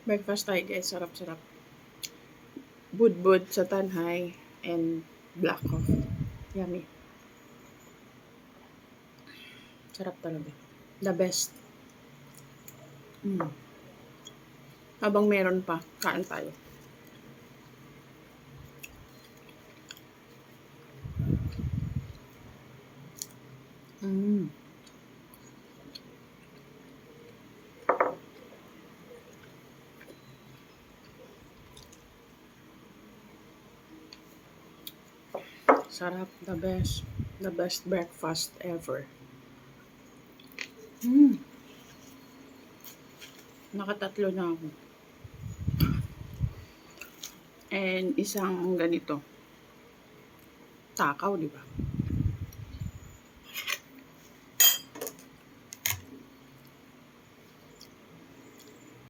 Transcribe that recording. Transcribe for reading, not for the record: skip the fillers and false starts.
Breakfast tayo guys, sarap-sarap. Budbud sa tanhay and black coffee. Yummy. Sarap talaga. The best. Habang meron pa, kain tayo. Sarap, the best. The best breakfast ever. Nakatatlo na ako. And isang ganito. Takaw, di ba?